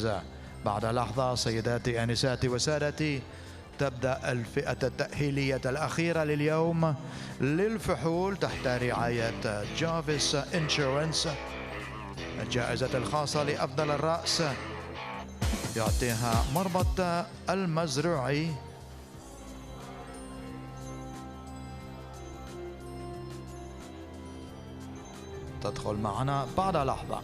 الجائزة. بعد لحظة سيداتي آنساتي وسادتي تبدأ الفئة التأهيلية الأخيرة لليوم للفحول تحت رعاية جافيس انشورنس. الجائزة الخاصة لأفضل الرأس يعطيها مربط المزروعي. تدخل معنا بعد لحظة.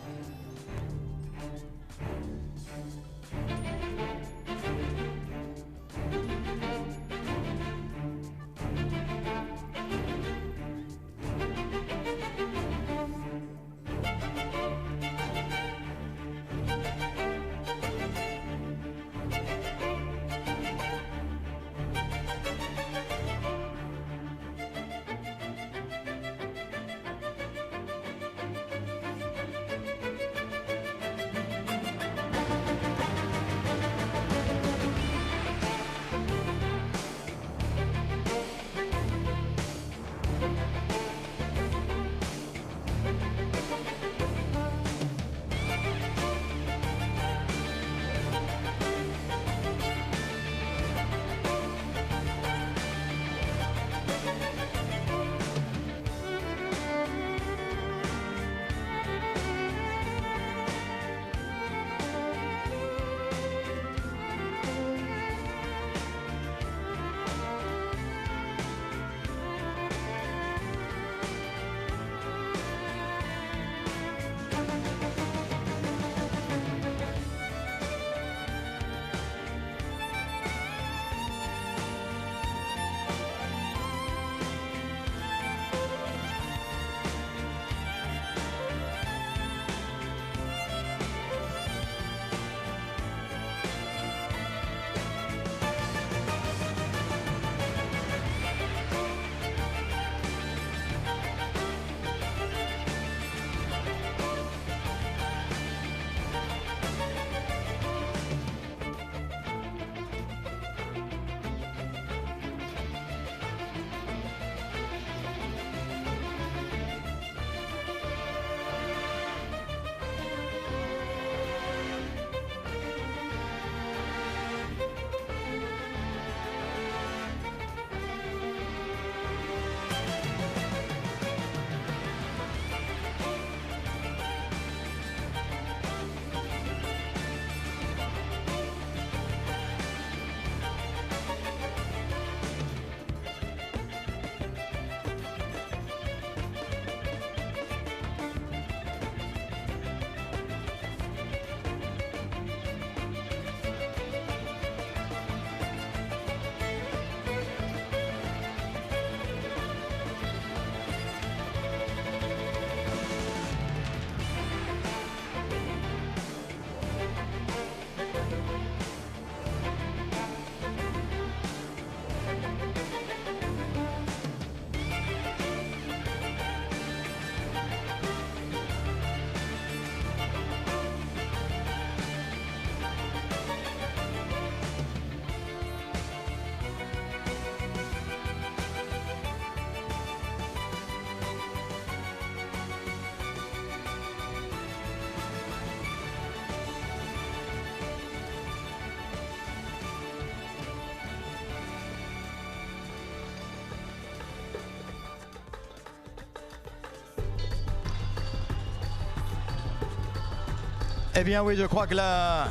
Eh bien oui, je crois que la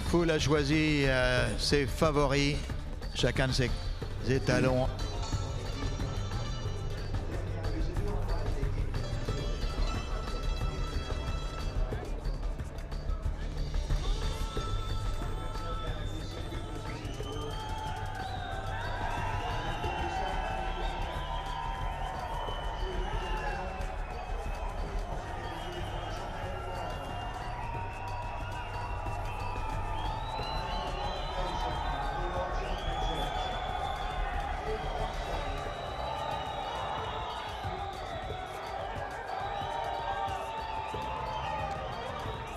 foule a choisi ses favoris, chacun de ses étalons.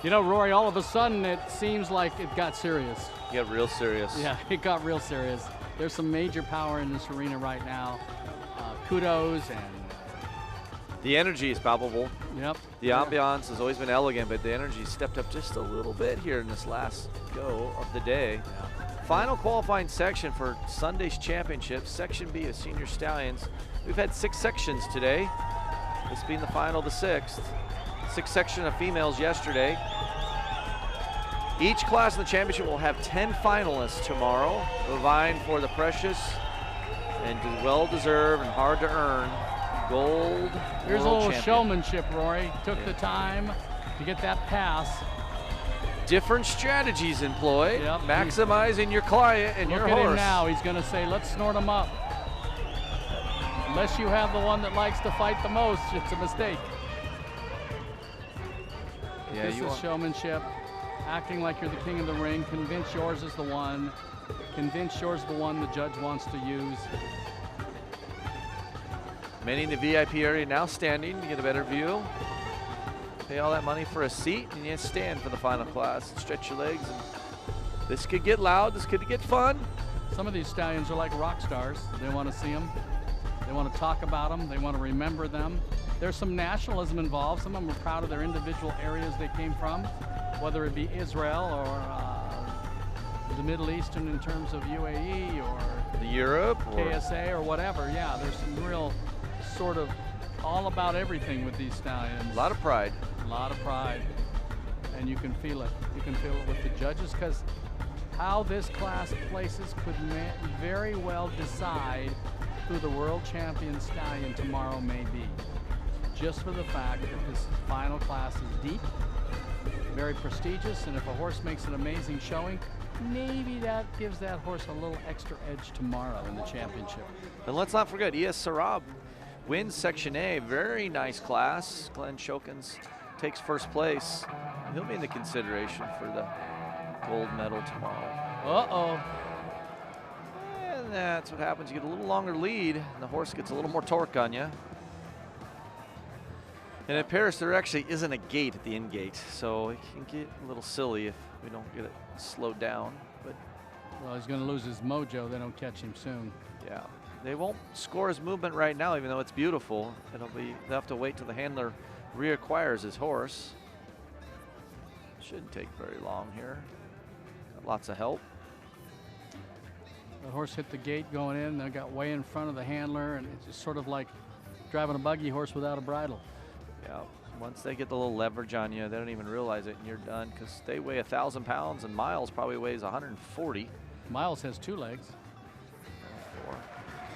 You know, Rory, all of a sudden it seems like it got serious. It got real serious. Yeah, it got real serious. There's some major power in this arena right now. Kudos and The energy is palpable. Yep. The ambiance has always been elegant, but the energy stepped up just a little bit here in this last go of the day. Yeah. Final qualifying section for Sunday's championship, Section B of Senior Stallions. We've had 6 sections today, this being the final of the 6th. 6th section of females yesterday. Each class in the championship will have 10 finalists tomorrow, vying for the precious and well-deserved and hard-to-earn gold. Here's a world little champion. showmanship, Rory. Took the time to get that pass. Different strategies employed, Yep. maximizing your client and your Look at horse. him now. He's going to say, let's snort him up. Unless you have the one that likes to fight the most, it's a mistake. Yeah, This is showmanship. Acting like you're the king of the ring. Convince yours is the one. Convince yours is the one the judge wants to use. Many in the VIP area now standing to get a better view. Pay all that money for a seat and you stand for the final class. Stretch your legs. And this could get loud. This could get fun. Some of these stallions are like rock stars. They want to see them. They want to talk about them. They want to remember them. There's some nationalism involved. Some of them are proud of their individual areas they came from, whether it be Israel or the Middle Eastern in terms of UAE or The Europe or KSA or whatever. Yeah, there's some real sort of all about everything with these stallions. a lot of pride. A lot of pride, and you can feel it. You can feel it with the judges, because how this class places could very well decide who the world champion stallion tomorrow may be. Just for the fact that this final class is deep, very prestigious, and if a horse makes an amazing showing, maybe that gives that horse a little extra edge tomorrow in the championship. And let's not forget, ES Herrera wins Section A. Very nice class. Glenn Shokins takes first place. He'll be in the consideration for the gold medal tomorrow. Uh-oh. And that's what happens. You get a little longer lead, and the horse gets a little more torque on you. And at Paris, there actually isn't a gate at the end gate, so it can get a little silly if we don't get it slowed down. But Well, he's going to lose his mojo. They don't catch him soon. yeah, they won't score his movement right now, even though it's beautiful. They'll have to wait till the handler reacquires his horse. Shouldn't take very long here. Got lots of help. The horse hit the gate going in. They got way in front of the handler, and it's just sort of like driving a buggy horse without a bridle. Yeah, once they get the little leverage on you, they don't even realize it, and you're done, because they weigh 1,000 pounds, and Miles probably weighs 140. Miles has 2 legs.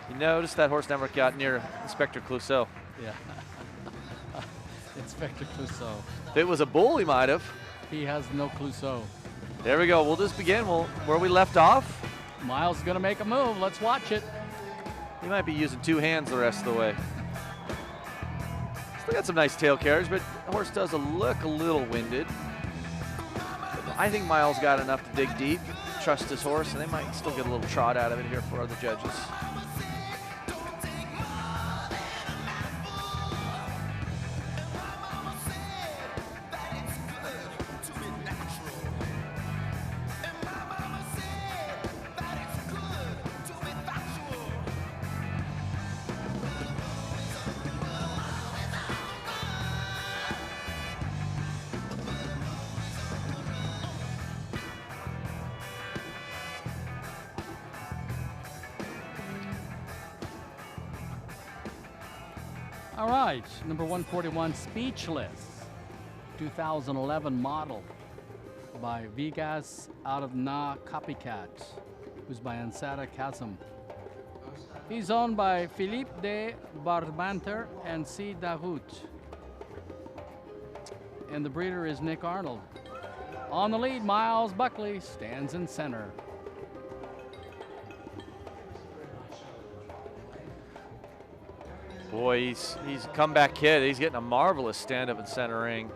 You notice that horse never got near Inspector Clouseau. Yeah. Inspector Clouseau. If it was a bull, he might have. He has no Clouseau. There we go. We'll just begin where we left off. Miles is going to make a move. Let's watch it. He might be using 2 hands the rest of the way. Still got some nice tail carriage, but the horse does look a little winded. I think Miles got enough to dig deep, trust his horse, and they might still get a little trot out of it here for other judges. All right, number 141, Speechless, 2011 model by Vigas out of Na Copycat, who's by Ansara Kazem. He's owned by Philippe de Barbanter and C. Dahout. And the breeder is Nick Arnold. On the lead, Miles Buckley stands in center. Boy, he's a comeback kid. He's getting a marvelous stand-up in center ring.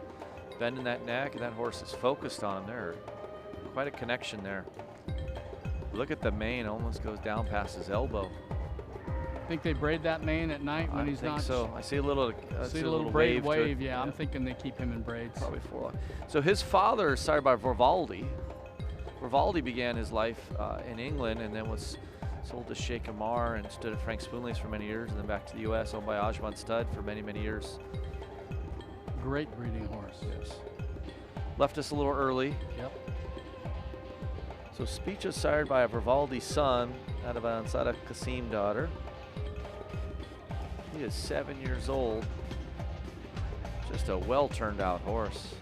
Bending that neck, and that horse is focused on him there. Quite a connection there. Look at the mane, almost goes down past his elbow. Think they braid that mane at night when he's not? I think so. I see a little, see a little braid wave. Yeah, I'm thinking they keep him in braids. Probably 4. So his father started by Vivaldi. Vivaldi began his life in England and then was Sold to Sheikh Amar and stood at Frank Spoonley's for many years, and then back to the U.S., owned by Ajman Stud for many, many years. Great breeding horse. Yes. Left us a little early. Yep. So Speech is sired by a Vivaldi son out of an Ansada Kasim daughter. He is 7 years old. Just a well turned out horse.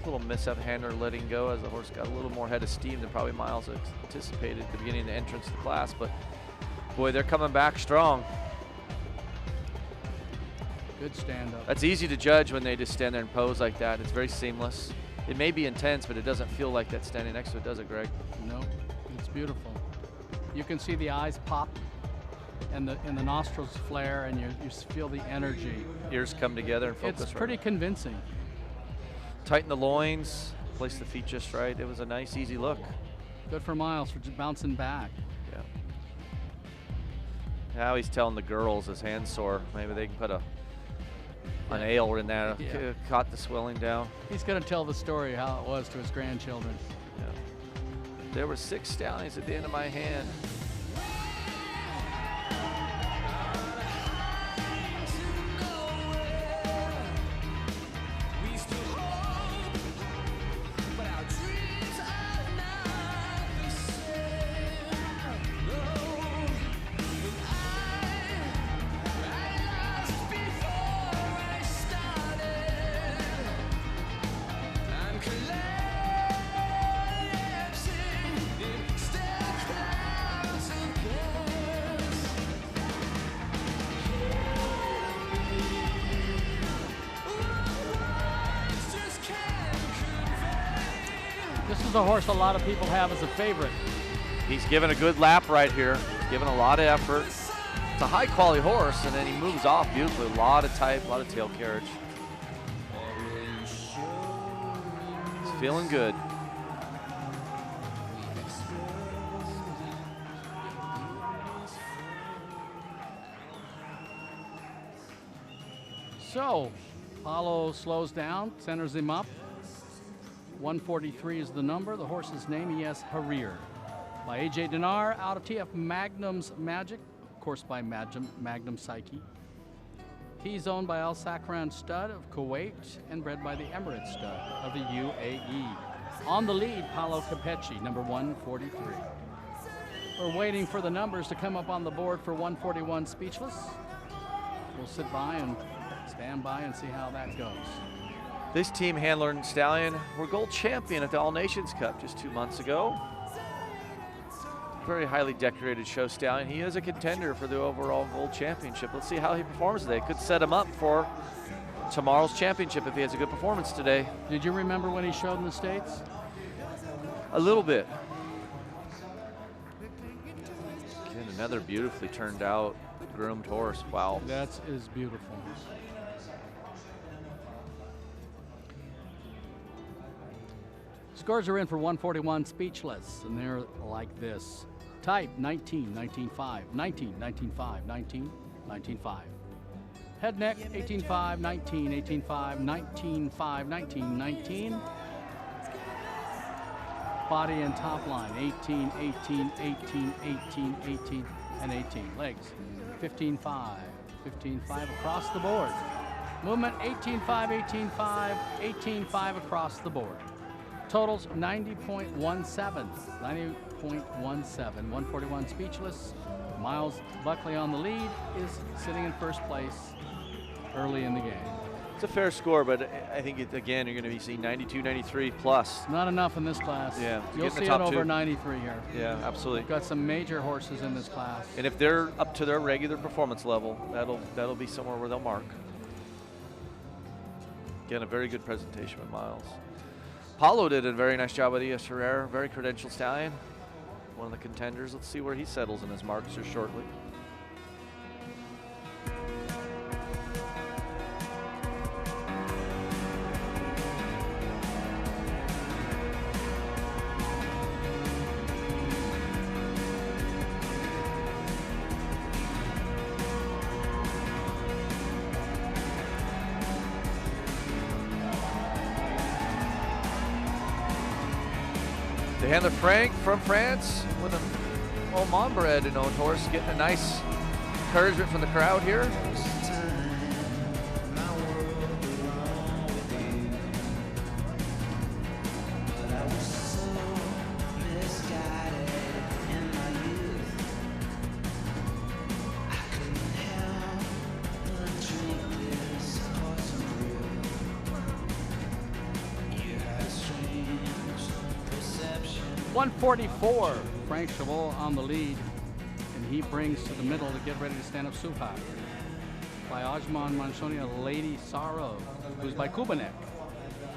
Little mishap handler letting go as the horse got a little more head of steam than probably Miles anticipated at the beginning of the entrance to the class, but boy, they're coming back strong. Good stand up. That's easy to judge when they just stand there and pose like that. It's very seamless. It may be intense, but it doesn't feel like that standing next to it, does it, Greg? No, it's beautiful. You can see the eyes pop and the nostrils flare, and you feel the energy. Ears come together and focus. It's pretty convincing. Tighten the loins, place the feet just right. It was a nice, easy look. Good for Miles for just bouncing back. Yeah. Now he's telling the girls his hand's sore. Maybe they can put an ale in there, caught the swelling down. He's going to tell the story how it was to his grandchildren. Yeah. There were 6 stallions at the end of my hand. This is a horse a lot of people have as a favorite. He's given a good lap right here. He's given a lot of effort. It's a high quality horse, and then he moves off beautifully. A lot of type, a lot of tail carriage. He's feeling good. So, Paulo slows down, centers him up. 143 is the number. The horse's name, ES Herrera. By A.J. Dinar, out of TF Magnum's Magic, of course by Magnum Psyche. He's owned by Al Sakran Stud of Kuwait and bred by the Emirates Stud of the UAE. On the lead, Paulo Capecci, number 143. We're waiting for the numbers to come up on the board for 141 Speechless. We'll sit by and stand by and see how that goes. This team, Handler and Stallion, were gold champion at the All Nations Cup just 2 months ago. Very highly decorated show stallion. He is a contender for the overall gold championship. Let's see how he performs today. Could set him up for tomorrow's championship if he has a good performance today. Did you remember when he showed in the States? A little bit. Again, another beautifully turned out, groomed horse. Wow. That is beautiful. Scores are in for 141 Speechless, and they're like this. Type 19, 19.5, 19, 19.5, 19, 19.5. Head neck 18.5, 19, 18.5, 19.5, 19, 19. Body and top line 18, 18, 18, 18, 18, and 18. Legs 15.5, 15.5 across the board. Movement 18.5, 18.5, 18.5 across the board. Totals 90.17, 90.17, 141 Speechless. Miles Buckley on the lead is sitting in first place early in the game. It's a fair score, but I think, again, you're going to be seeing 92, 93 plus. Not enough in this class. Yeah, you'll see it over 93 here. Yeah, absolutely. We've got some major horses in this class. And if they're up to their regular performance level, that'll be somewhere where they'll mark. Again, a very good presentation with Miles. Paulo did a very nice job with ES Herrera, very credentialed stallion. One of the contenders. Let's see where he settles in his marks here shortly. The handler Frank from France with an Oman bred and owned horse, getting a nice encouragement from the crowd here. .144, Frank Chabot on the lead, and he brings to the middle to get ready to stand up Subha. By Ajman Manshoni, a Lady Sorrow, who's by Kubanek.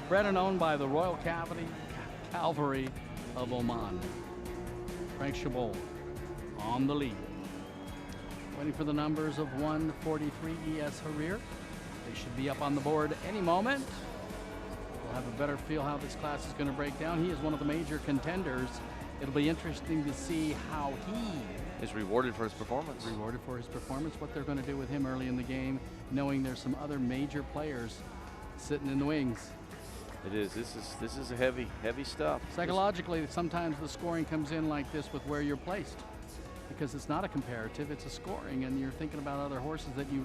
Bred and owned by the Royal Cavalry of Oman. Frank Chabot on the lead. Waiting for the numbers of 143 ES Herrera. They should be up on the board any moment. We'll have a better feel how this class is going to break down. He is one of the major contenders. It'll be interesting to see how he is rewarded for his performance. Rewarded for his performance, what they're going to do with him early in the game, knowing there's some other major players sitting in the wings. It is. This is a heavy stuff. Psychologically, sometimes the scoring comes in like this with where you're placed, because it's not a comparative, it's a scoring, and you're thinking about other horses that you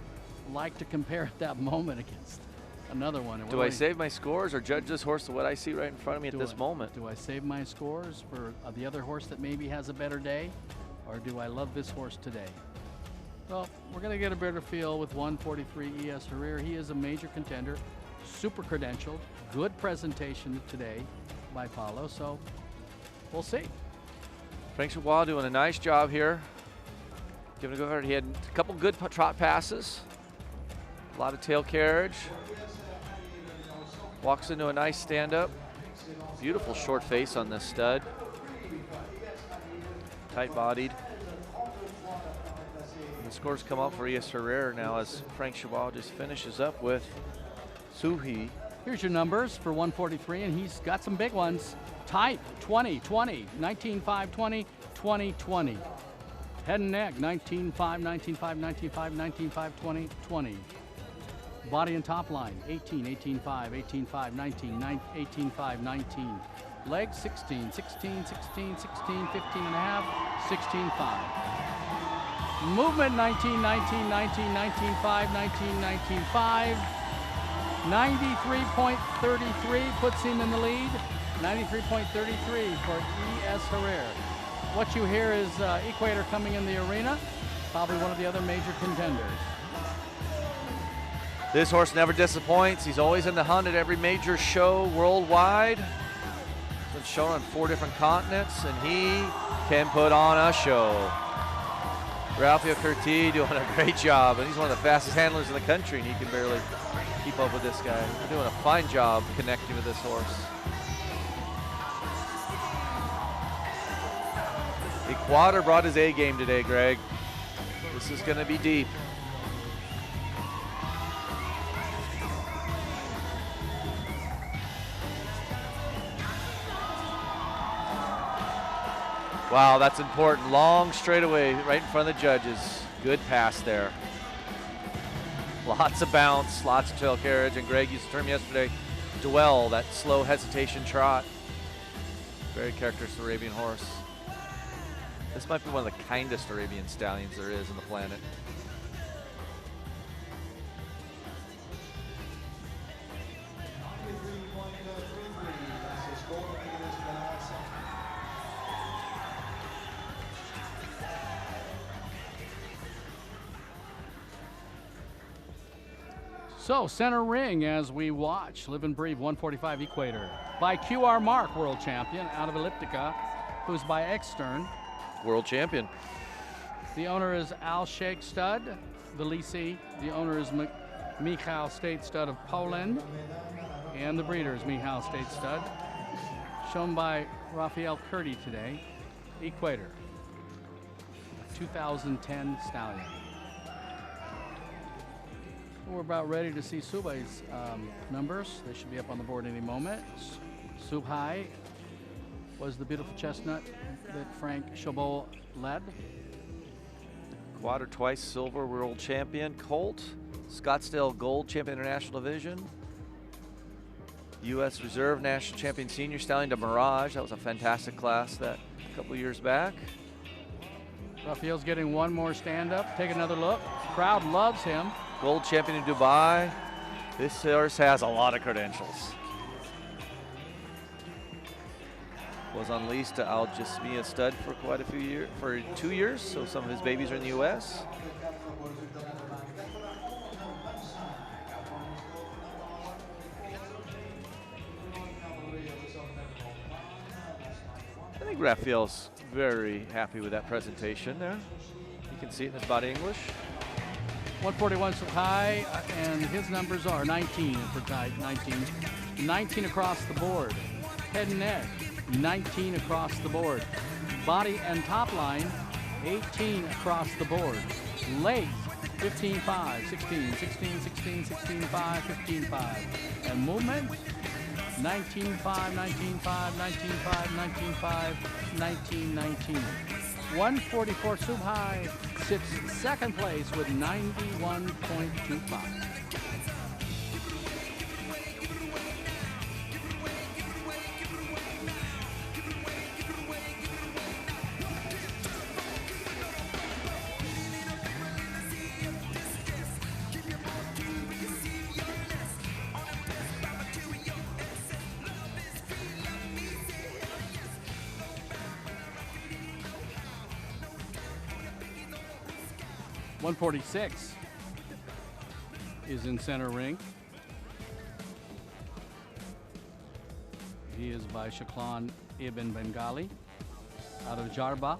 like to compare at that moment against another one. Do I save my scores or judge this horse to what I see right in front of me at this moment? Do I save my scores for the other horse that maybe has a better day, or do I love this horse today? Well, we're going to get a better feel with 143 ES Herrera. He is a major contender, super credentialed, good presentation today by Paulo, so we'll see. Frank Chabot doing a nice job here. Giving a go ahead. He had a couple good trot passes, a lot of tail carriage. Walks into a nice stand-up. Beautiful short face on this stud. Tight-bodied. The scores come up for ES Herrera now as Frank Chabot just finishes up with Suhi. Here's your numbers for 143, and he's got some big ones. Tight, 20, 20, 19-5, 20, 20, 20. Head and neck, 19-5, 19-5, 19-5, 19-5, 20, 20. Body and top line, 18, 18-5, 18-5, 19, 18-5, 19. Legs, 16, 16, 16, 16, 15 and a half, 16-5. Movement, 19, 19, 19, 19-5, 19, 19-5. 93.33 puts him in the lead. 93.33 for ES Herrera. What you hear is Equator coming in the arena, probably one of the other major contenders. This horse never disappoints. He's always in the hunt at every major show worldwide. He's been shown on 4 different continents, and he can put on a show. Ralphio Curti doing a great job, and he's one of the fastest handlers in the country, and he can barely keep up with this guy. He's doing a fine job connecting with this horse. Equator brought his A game today, Greg. This is going to be deep. Wow, that's important. Long straightaway right in front of the judges. Good pass there. Lots of bounce, lots of tail carriage, and Greg used the term yesterday, dwell, that slow hesitation trot. Very characteristic Arabian horse. This might be one of the kindest Arabian stallions there is on the planet. So center ring as we watch Live and Breathe 145 Equator by QR Mark, world champion out of Elliptica, who's by Extern. World champion. The owner is Al Sheikh Stud, the leasee. The owner is Michał State Stud of Poland, and the breeder is Michał State Stud. Shown by Raphael Curti today. Equator, 2010 stallion. We're about ready to see Subhai's numbers. They should be up on the board any moment. Subhai was the beautiful chestnut that Frank Chabot led. Equator twice silver world champion. Colt, Scottsdale gold champion international division. U.S. Reserve National Champion Senior Stallion to Mirage. That was a fantastic class that a couple years back. Rafael's getting one more stand up. Take another look. Crowd loves him. Gold champion in Dubai. This horse has a lot of credentials. Was unleashed to Al Jasmia stud for quite a few years, for 2 years. So some of his babies are in the U.S. I think Rafael's very happy with that presentation there. You can see it in his body English. 141 so high, and his numbers are 19 for tight, 19 across the board. Head and neck, 19 across the board. Body and top line, 18 across the board. Legs, 15-5, 16, 16, 16, 16-5, 15-5. And movement, 19-5, 19-5, 19-5, 19-5, 19-19. 144 sub high sits second place with 91.25. .146 is in center ring. He is by Shaklan Ibn Bengali out of Jarba,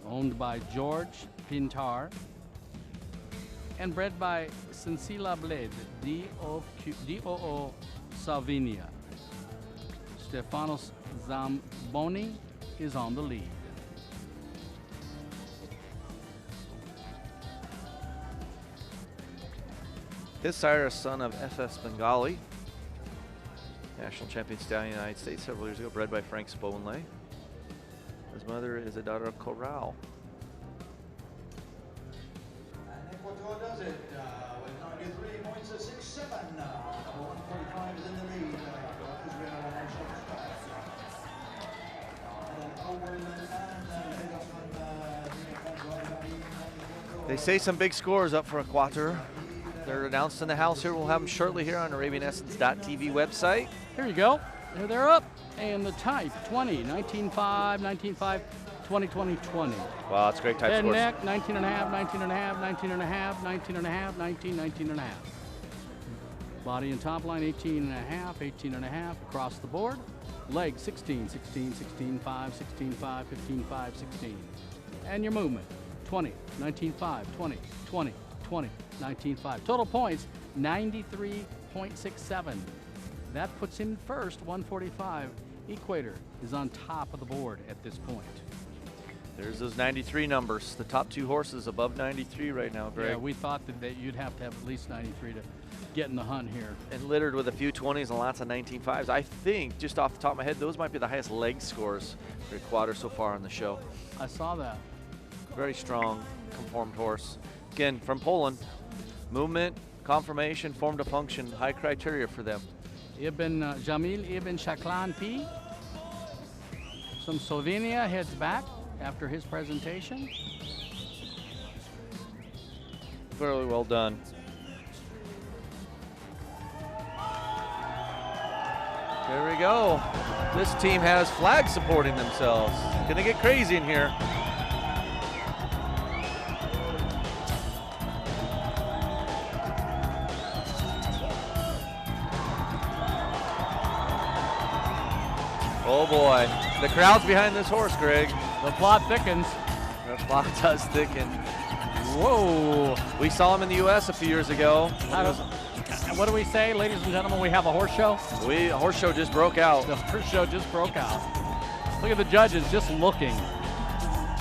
owned by George Pintar, and bred by Sensila Bled, D.O.O. Salvinia. Stefanos Zamboni is on the lead. His sire is son of FS Bengali, national champion stallion in the United States several years ago, bred by Frank Sponley. His mother is a daughter of Corral. And Equator does it with 93.67. Number 145 is in the lead. Israel national star. They say some big scores up for Equator. They're announced in the house here. We'll have them shortly here on ArabianEssence.tv website. Here you go. Here they're up. And the type 20, 19.5, 19.5, 20, 20, 20. Wow, that's great type Head scores. neck, 19.5, 19.5, 19.5, 19.5, 19, 19.5. Body and top line, 18.5, 18.5 across the board. Legs, 16, 16, 16, 5, 16, 5, 15, 5, 16. And your movement, 20, 19.5, 20, 20, 20, 19.5. Total points, 93.67. That puts him first, 145. Equator is on top of the board at this point. There's those 93 numbers. The top two horses above 93 right now, Greg. Yeah, we thought that you'd have to have at least 93 to get in the hunt here. And littered with a few 20s and lots of 19.5s. I think, just off the top of my head, those might be the highest leg scores for Equator so far on the show. I saw that. Very strong, conformed horse. Again, from Poland. Movement, conformation, form to function, high criteria for them. Jameel Ibn Shaklan P. From Slovenia heads back after his presentation. Very well done. There we go. This team has flags supporting themselves. It's gonna get crazy in here. Oh boy, the crowd's behind this horse, Greg. The plot thickens. The plot does thicken. Whoa, we saw him in the U.S. a few years ago. What do we say, ladies and gentlemen? We have a horse show? A horse show just broke out. The horse show just broke out. Look at the judges just looking.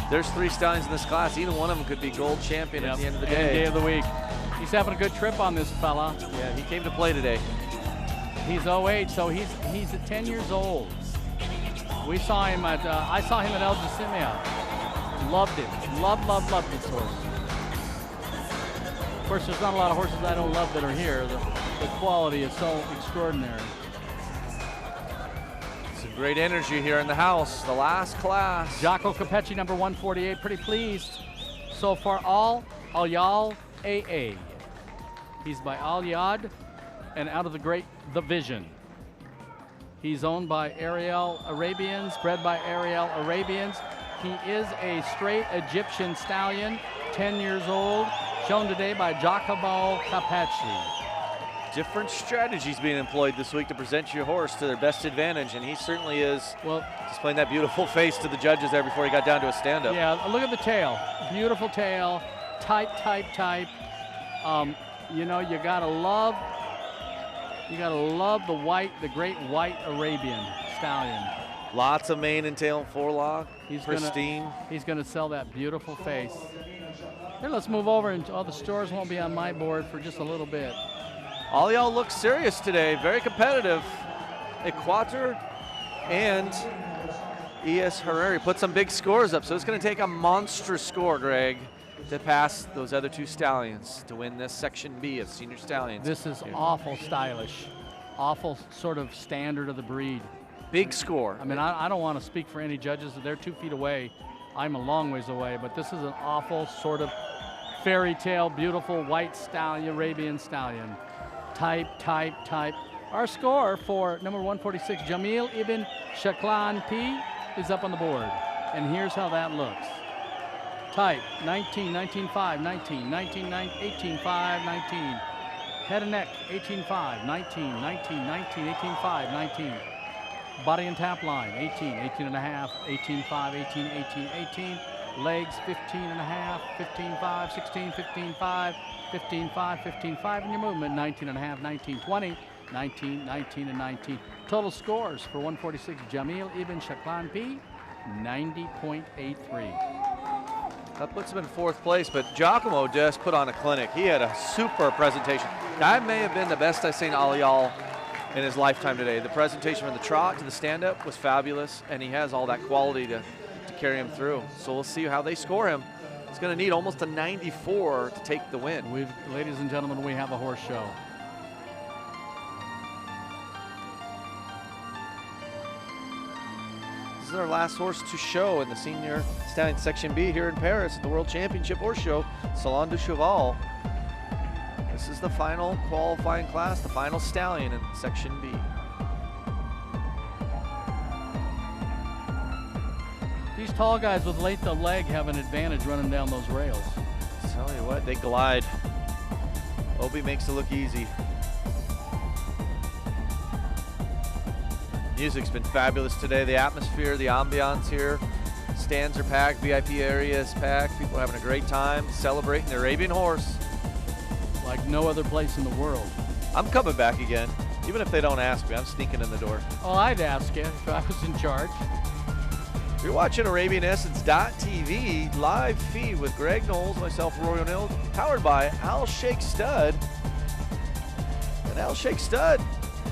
There's 3 stallions in this class. Either one of them could be gold champion at the end of the day. Day of the week. He's having a good trip on this fella. Yeah, he came to play today. He's 08, so he's at 10 years old. We saw him at, I saw him at El Jasimia. Loved it. Loved this horse. Of course, there's not a lot of horses I don't love that are here. The quality is so extraordinary. Some great energy here in the house. The last class. Jocko Capecci, number 148, pretty pleased. So far, Al Yal AA. He's by Al Yad and out of the Vision. He's owned by Ariel Arabians, bred by Ariel Arabians. He is a straight Egyptian stallion, 10 years old, shown today by Jacobo Capecci. Different strategies being employed this week to present your horse to their best advantage, and he certainly is displaying that beautiful face to the judges there before he got down to a stand-up. Yeah, look at the tail. Beautiful tail, type. You know, you gotta love the white, the great white Arabian stallion. Lots of mane and tail and forelock, pristine. He's gonna sell that beautiful face. Here, let's move over, and all the stores won't be on my board for just a little bit. All y'all look serious today, very competitive. Equator and ES Herrera put some big scores up, so it's going to take a monstrous score, Greg, to pass those other two stallions to win this Section B of Senior Stallions. This is awful stylish, awful sort of standard of the breed. Big score. I mean, I don't want to speak for any judges. They're 2 feet away. I'm a long ways away, but this is an awful sort of fairy tale, beautiful white stallion, Arabian stallion. Type. Our score for number 146, Jameel Ibn Shaklan P, is up on the board. And here's how that looks. Type, 19, 19.5, 19, 19, 18.5, 19. Head and neck, 18.5, 19, 19, 19, 18.5, 19. Body and tap line, 18, 18.5, 18.5, 18, 18, 18. Legs, 15.5, 15.5, 16, 15.5, 15.5, 15.5, and your movement, 19.5, 19, 20, 19, 19, and 19. Total scores for 146, Jameel Ibn Shaklan P, 90.83. That puts him in 4th place, but Giacomo just put on a clinic. He had a super presentation. That may have been the best I've seen Aliyal in his lifetime today. The presentation from the trot to the stand-up was fabulous, and he has all that quality to carry him through. So we'll see how they score him. He's going to need almost a 94 to take the win. Ladies and gentlemen, we have a horse show. This is our last horse to show in the Senior Stallion Section B here in Paris at the World Championship Horse Show, Salon du Cheval. This is the final qualifying class, the final stallion in Section B. These tall guys with length of leg have an advantage running down those rails. Tell you what, they glide. Obi makes it look easy. Music's been fabulous today. The atmosphere, the ambiance here. Stands are packed, VIP area is packed. People are having a great time celebrating the Arabian horse. Like no other place in the world. I'm coming back again. Even if they don't ask me, I'm sneaking in the door. Oh, I'd ask you if I was in charge. You're watching ArabianEssence.tv live feed with Greg Knowles, myself, Roy O'Neill, powered by Al Sheikh Stud. And Al Sheikh Stud,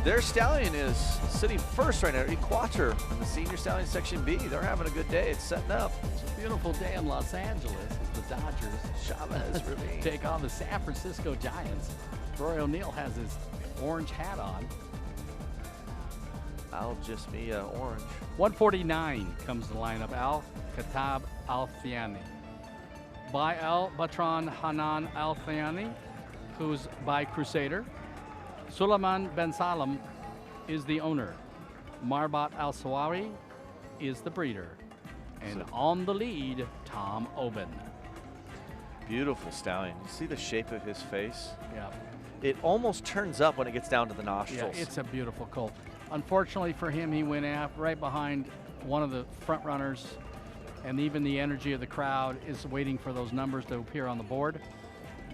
their stallion is sitting first right now, Equator, in the Senior Stallion Section B. They're having a good day. It's setting up. It's a beautiful day in Los Angeles as the Dodgers Chavez Ravine take on the San Francisco Giants. Roy O'Neill has his orange hat on. I'll just be orange. 149 comes the lineup. Al Khatab Alani. By Al Batran Hanan Al-Thani, who's by Crusader. Suleiman Ben Salam is the owner. Marbat Al-Sawawi is the breeder. And on the lead, Tom Oben. Beautiful stallion. You see the shape of his face? Yeah. It almost turns up when it gets down to the nostrils. Yeah, it's a beautiful colt. Unfortunately for him, he went right behind one of the front runners, and even the energy of the crowd is waiting for those numbers to appear on the board,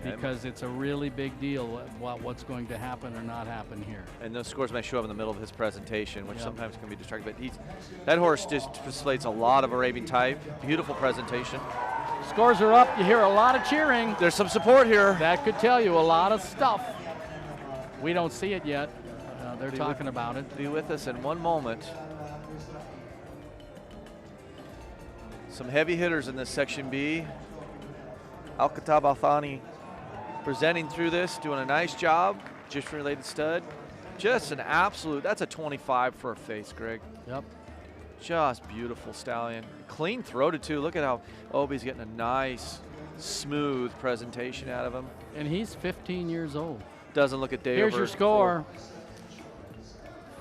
because it's a really big deal about what's going to happen or not happen here. And those scores may show up in the middle of his presentation, which sometimes can be distracting, but that horse just displays a lot of Arabian type. Beautiful presentation. Scores are up. You hear a lot of cheering. There's some support here. That could tell you a lot of stuff. We don't see it yet. They're talking about it. Be with us in one moment. Some heavy hitters in this Section B. Al Khatab Alani presenting through this, doing a nice job. Egyptian-related stud. Just an absolute, that's a 25 for a face, Greg. Yep. Just beautiful stallion. Clean throated too. Look at how Obi's getting a nice, smooth presentation out of him. And he's 15 years old. Doesn't look a day Here's over your score.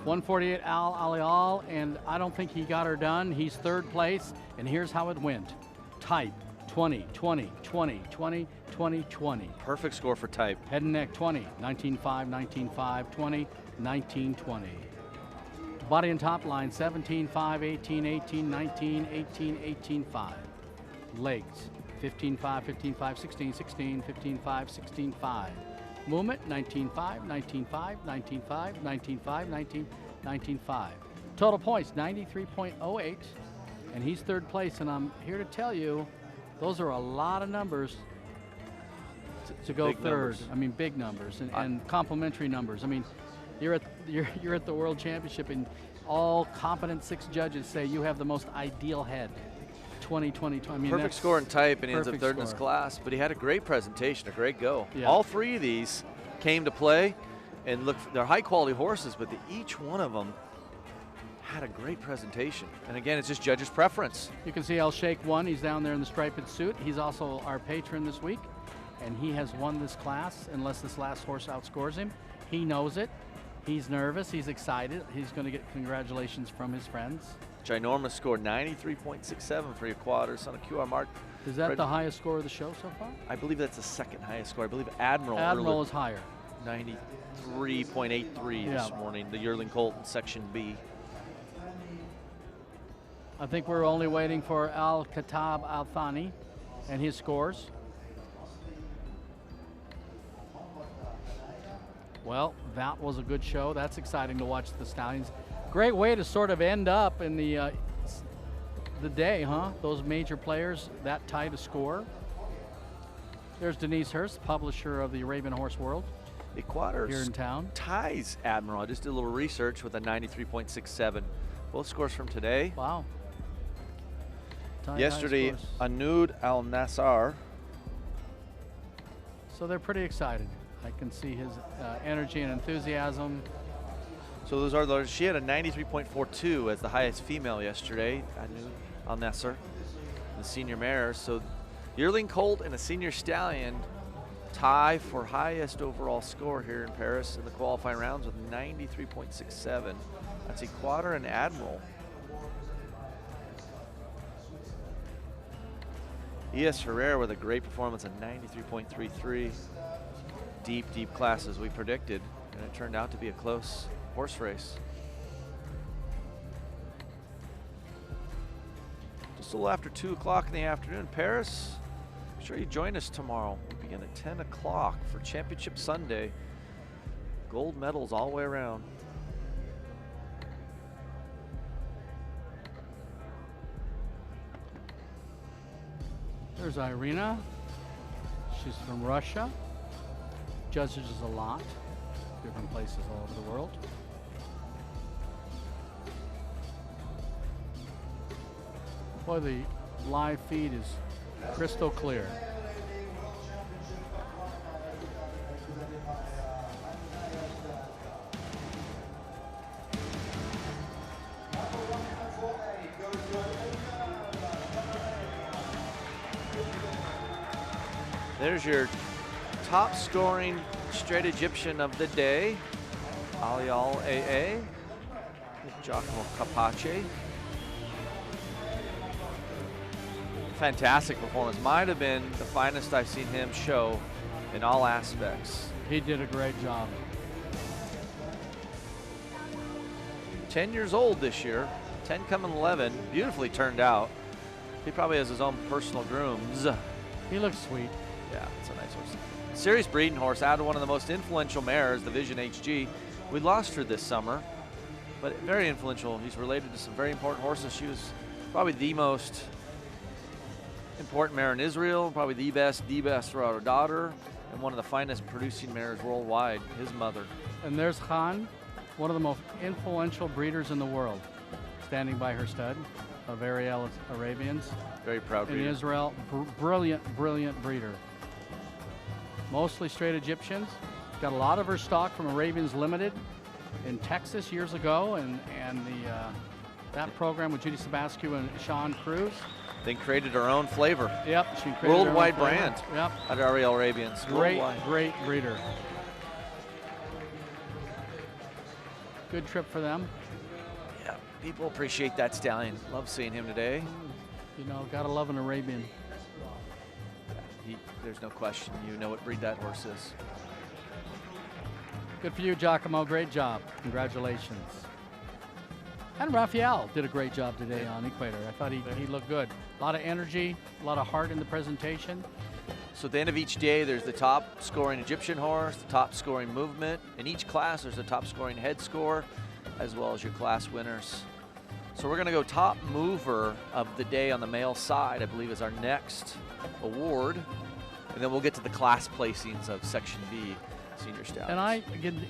148 Al Alial, and I don't think he got her done. He's third place, and here's how it went. Type 20, 20, 20, 20, 20, 20. Perfect score for type. Head and neck 20, 19.5, 19.5, 20, 19, 20. Body and top line 17.5, 18, 18, 19, 18, 18, 5. Legs 15.5, 15.5, 16, 16, 15.5, 16, 5. Movement 19.5, 19.5, 19.5, 19.5, 19, 19.5. Total points 93.08, and he's third place. And I'm here to tell you, those are a lot of numbers to go Big third. numbers. I mean, big numbers and complimentary numbers. I mean, you're at the World Championship, and all competent 6 judges say you have the most ideal head. 20, 20, 20. I mean, perfect score in type, and he ends up perfect third in his score. class. But he had a great presentation, a great go. Yeah. All 3 of these came to play, and look, they're high-quality horses, but each one of them had a great presentation. And again, it's just judges' preference. You can see El Sheikh won. He's down there in the striped suit. He's also our patron this week, and he has won this class unless this last horse outscores him. He knows it. He's nervous. He's excited. He's going to get congratulations from his friends. Ginormous score, 93.67 for Equator, son of QR Mark. Is that the highest score of the show so far? I believe that's the second highest score. I believe Admiral Is higher. 93.83 this morning, the yearling colt in Section B. I think we're only waiting for Al Khatab Alani and his scores. Well, that was a good show. That's exciting to watch the Stallions. Great way to sort of end up in the day, huh? Those major players that tied a score. There's Denise Hurst, publisher of the Arabian Horse World. Equator here in town ties Admiral. I just did a little research with a 93.67. Both scores from today. Wow. Yesterday, Anud Al Nassar. So they're pretty excited. I can see his energy and enthusiasm. So those are those. She had a 93.42 as the highest female yesterday. Anud Al Nassar, the senior mare. So yearling colt and a senior stallion tie for highest overall score here in Paris in the qualifying rounds with 93.67. That's Equator and Admiral. ES Herrera with a great performance at 93.33. Deep, deep class as we predicted, and it turned out to be a close horse race. Just a little after 2 o'clock in the afternoon. Paris, make sure you join us tomorrow. We begin at 10 o'clock for Championship Sunday. Gold medals all the way around. There's Irina. She's from Russia. Judges a lot, different places all over the world. Boy, the live feed is crystal clear. There's your top scoring straight Egyptian of the day, Alial AA, Giacomo Capace. Fantastic performance. Might have been the finest I've seen him show in all aspects. He did a great job. 10 years old this year, 10 coming 11, beautifully turned out. He probably has his own personal grooms. He looks sweet. Yeah, it's a nice horse. Serious breeding horse out of one of the most influential mares, the Vision HG. We lost her this summer, but very influential. He's related to some very important horses. She was probably the most important mare in Israel, probably the best for our daughter, and one of the finest producing mares worldwide, his mother. And there's Khan, one of the most influential breeders in the world, standing by her stud of Ariel Arabians. Very proud breeder. In Israel, brilliant, brilliant breeder. mostly straight Egyptians. Got a lot of her stock from Arabians Limited in Texas years ago, and that program with Judy Sabascu and Sean Cruz. They created her own flavor. Yep, she created worldwide her own flavor. brand. Yep, At Ariel Arabians. great breeder. Good trip for them. Yeah, people appreciate that stallion. Love seeing him today. You know, gotta love an Arabian. There's no question. You know what breed that horse is. Good for you, Giacomo. Great job. Congratulations. And Raphael did a great job today on Equator. I thought he looked good. A lot of energy, a lot of heart in the presentation. So at the end of each day, there's the top scoring Egyptian horse, the top scoring movement. In each class, there's the top scoring head score, as well as your class winners. So we're gonna go top mover of the day on the male side, I believe is our next award. And then we'll get to the class placings of Section B, Senior Stallions. And I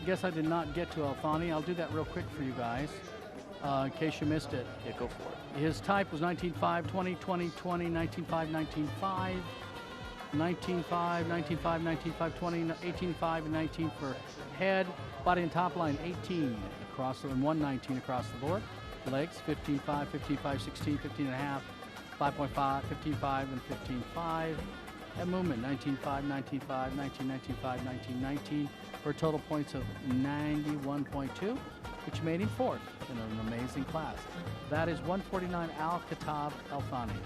guess I did not get to Alfani. I'll do that real quick for you guys, in case you missed it. Yeah, go for it. His type was 19.5, 20, 20, 20, 19.5, 19.5, 19.5, 19.5, 19.5, 20, 18.5, and 19 for head. Body and top line 18 across the, and 119 across the board. Legs 15.5, 15.5, 16, 15.5, 5.5, 15.5, and 15.5. And movement 19.5, 19.5, 19, 19.5, 19, 19 for total points of 91.2, which made him fourth in an amazing class. That is 149 Khatab Alani.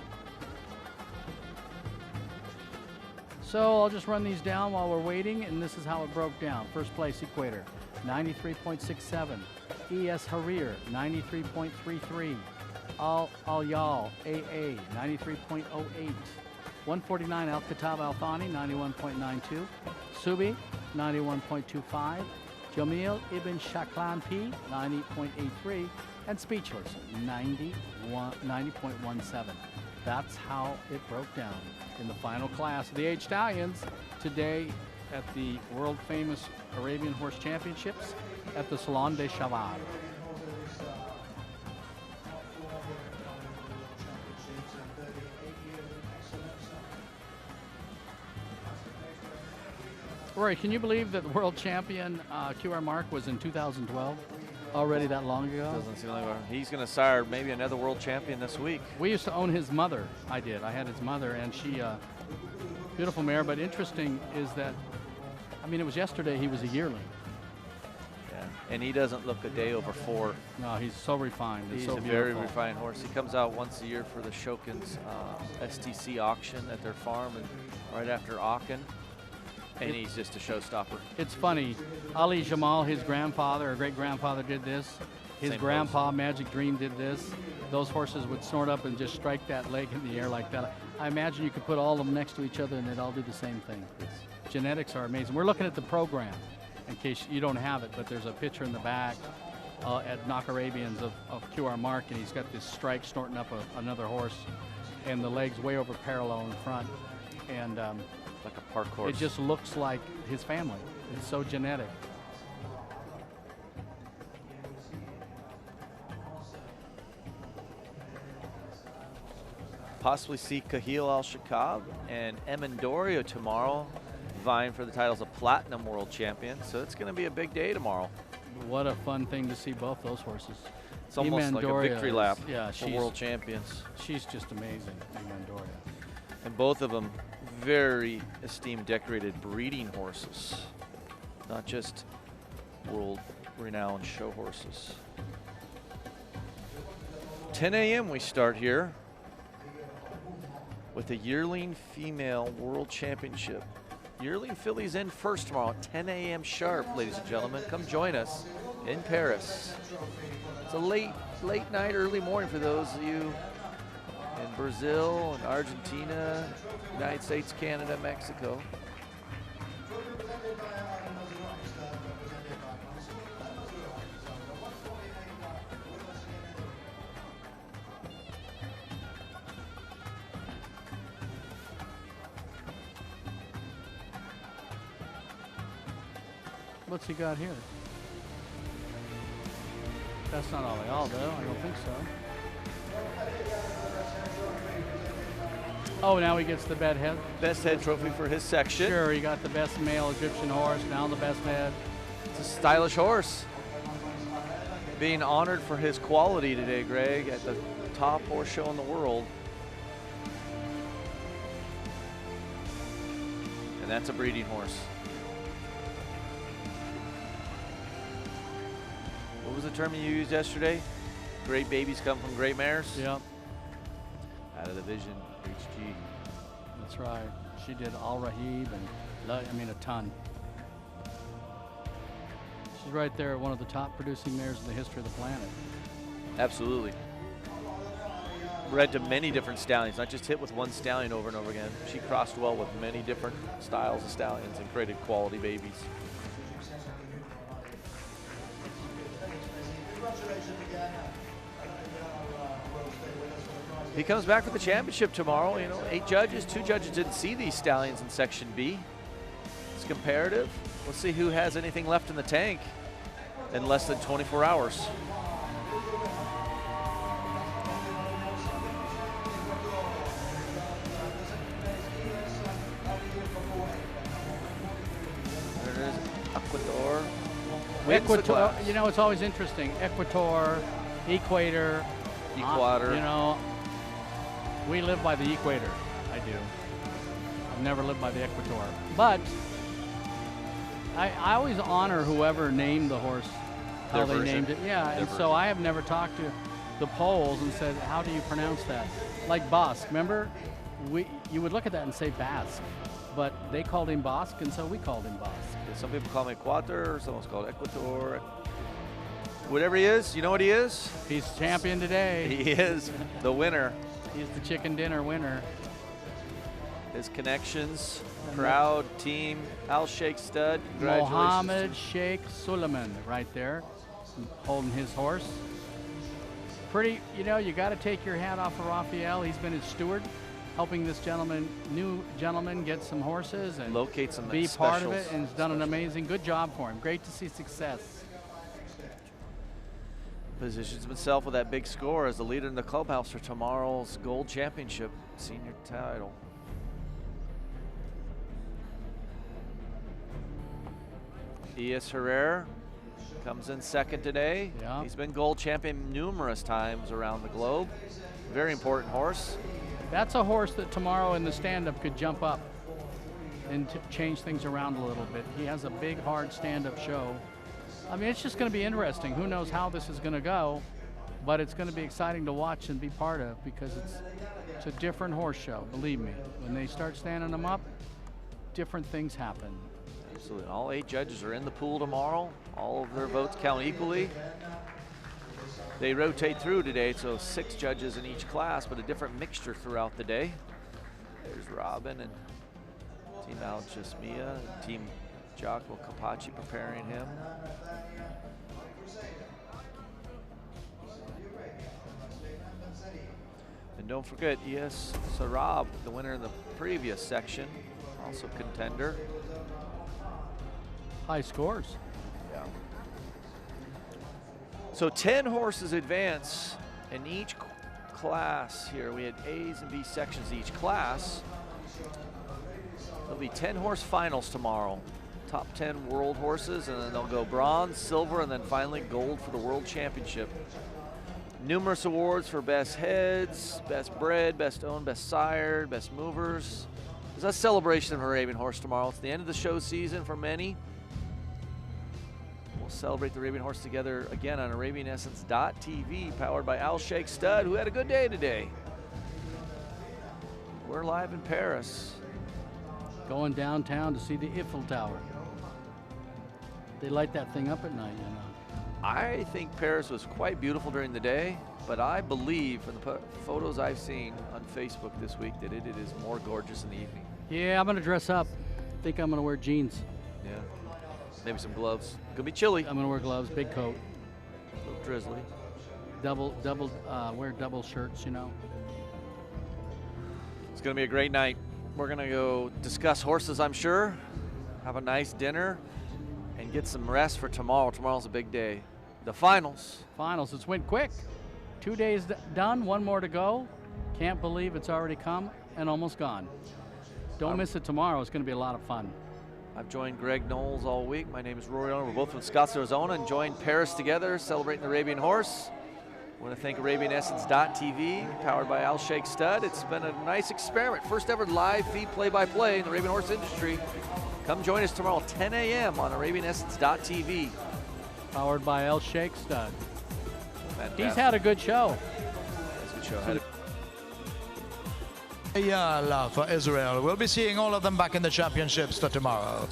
So I'll just run these down while we're waiting, and this is how it broke down. First place, Equator, 93.67. ES Herrera, 93.33. Al-Yal, AA, 93.08. 149 Khatab Alani, 91.92. Subi, 91.25. Jameel Ibn Shaklan P, 90.83. And Speechless, 90.17. That's how it broke down in the final class of the H Stallions today at the world famous Arabian Horse Championships at the Salon des Cheval. Rory, can you believe that the world champion QR Mark was in 2012? Already that long ago? Doesn't seem like he's going to sire maybe another world champion this week. We used to own his mother. I did. I had his mother, and she, beautiful mare. But interesting is that, I mean, it was yesterday he was a yearling. Yeah, and he doesn't look a day over 4. No, he's so refined. He's so a very refined horse. He comes out once a year for the Shokins STC auction at their farm, and right after Aachen. And he's just a showstopper. It's funny. Ali Jamal, his grandfather or great-grandfather did this. His Same grandpa, pose. Magic Dream, did this. Those horses would snort up and just strike that leg in the air like that. I imagine you could put all of them next to each other and they'd all do the same thing. Genetics are amazing. We're looking at the program in case you don't have it, but there's a picture in the back at Knock Arabians of QR Mark, and he's got this strike snorting up another horse, and the legs way over parallel in front. And like a park horse. It just looks like his family. It's so genetic. Possibly see Kahil Al-Shakab and Emendorio tomorrow, vying for the titles of Platinum World Champion. So it's going to be a big day tomorrow. What a fun thing to see both those horses. It's almost like a victory lap for world champions. She's just amazing, Emendorio. And both of them very esteemed, decorated breeding horses, not just world-renowned show horses. 10 a.m. we start here with the yearling female world championship. Yearling fillies in first tomorrow at 10 a.m. sharp, ladies and gentlemen. Come join us in Paris. It's a late night, early morning for those of you in Brazil and Argentina, United States, Canada, Mexico. What's he got here? That's not Aldo. I don't think so. Oh, now he gets the head. Best head trophy for his section. Sure, he got the best male Egyptian horse, now the best head. It's a stylish horse. Being honored for his quality today, Greg, at the top horse show in the world. And that's a breeding horse. What was the term you used yesterday? Great babies come from great mares? Yep. Out of the Vision HG. That's right. She did Al Rahib and a ton. She's right there, one of the top producing mares in the history of the planet. Absolutely. Bred to many different stallions, not just hit with one stallion over and over again. She crossed well with many different styles of stallions and created quality babies. He comes back for the championship tomorrow. You know, 8 judges, 2 judges didn't see these stallions in Section B. It's comparative. We'll see who has anything left in the tank in less than 24 hours. There it is, Equator. Equator, you know, it's always interesting. Equator, Equator. Equator. You know, we live by the equator. I do. I've never lived by the Equator. But I always honor whoever named the horse, how they named it. Yeah, and so I have never talked to the Poles and said, how do you pronounce that? Like Basque, remember? You would look at that and say Basque, but they called him Basque, and so we called him Basque. Yeah, some people call him Equator, someone's called Equator. Whatever he is, you know what he is? He's champion today. He is the winner. He's the chicken dinner winner. His connections, proud team, Al Sheikh Stud. Congratulations. Mohammed Sheikh Suleiman right there, holding his horse. Pretty, you know, you got to take your hat off of Raphael. He's been his steward, helping this new gentleman get some horses and locate some be specials. part of it, and he's done an amazing, good job for him. Great to see success. Positions himself with that big score as the leader in the clubhouse for tomorrow's Gold Championship senior title. ES Herrera comes in second today. Yeah. He's been gold champion numerous times around the globe. Very important horse. That's a horse that tomorrow in the stand-up could jump up and change things around a little bit. He has a big, hard stand-up show. I mean, it's just going to be interesting. Who knows how this is going to go, but it's going to be exciting to watch and be part of because it's a different horse show, believe me. When they start standing them up, different things happen. Absolutely. All 8 judges are in the pool tomorrow. All of their votes count equally. They rotate through today, so 6 judges in each class, but a different mixture throughout the day. There's Robin and Team Al Jasmia, and Team Giacomo Capacci preparing him. And don't forget ES Herrera, the winner in the previous section, also contender. High scores. Yeah. So 10 horses advance in each class here. We had A's and B sections each class. There'll be 10 horse finals tomorrow. Top 10 world horses, and then they'll go bronze, silver, and then finally gold for the world championship. Numerous awards for best heads, best bred, best owned, best sired, best movers. There's a celebration of Arabian horse tomorrow. It's the end of the show season for many. We'll celebrate the Arabian horse together again on ArabianEssence.tv, powered by Al Sheikh Stud, who had a good day today. We're live in Paris. Going downtown to see the Eiffel Tower. They light that thing up at night, you know. I think Paris was quite beautiful during the day, but I believe from the photos I've seen on Facebook this week that it is more gorgeous in the evening. Yeah, I'm gonna dress up. I think I'm gonna wear jeans. Yeah, maybe some gloves. Gonna be chilly. I'm gonna wear gloves, big coat. A little drizzly. Wear double shirts, you know. It's gonna be a great night. We're gonna go discuss horses, I'm sure, have a nice dinner, and get some rest for tomorrow. Tomorrow's a big day. The finals. Finals, it's went quick. 2 days done, 1 more to go. Can't believe it's already come. and almost gone. Don't miss it tomorrow. It's going to be a lot of fun. I've joined Greg Knowles all week. My name is Rory Owen. We're both from Scottsdale, Arizona, and joined Paris together, celebrating the Arabian horse. I want to thank ArabianEssence.tv, powered by Al Sheikh Stud. It's been a nice experiment. First ever live feed play-by-play in the Arabian horse industry. Come join us tomorrow, 10 a.m. on ArabianEssence.tv. Powered by Al Sheikh Stud. Fantastic. He's had a good show. That's a good show. Yeah, for Israel. We'll be seeing all of them back in the championships for tomorrow.